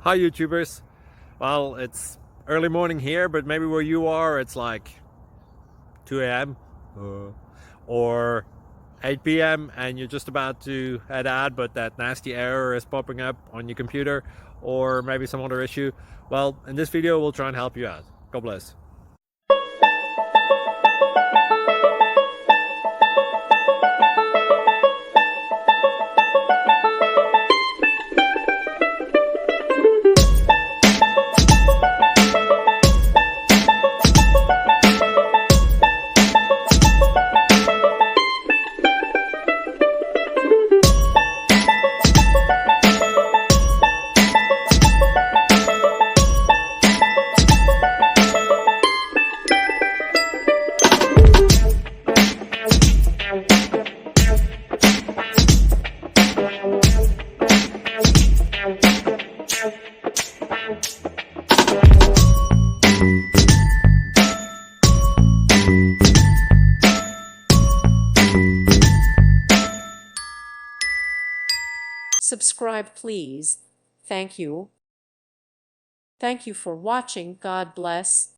Hi YouTubers. Well, it's early morning here, but maybe where you are it's like 2 a.m. Or 8 p.m. and you're just about to head out, but that nasty error is popping up on your computer, or maybe some other issue. Well, in this video we'll try and help you out. God bless. Subscribe, please. Thank you. Thank you for watching. God bless.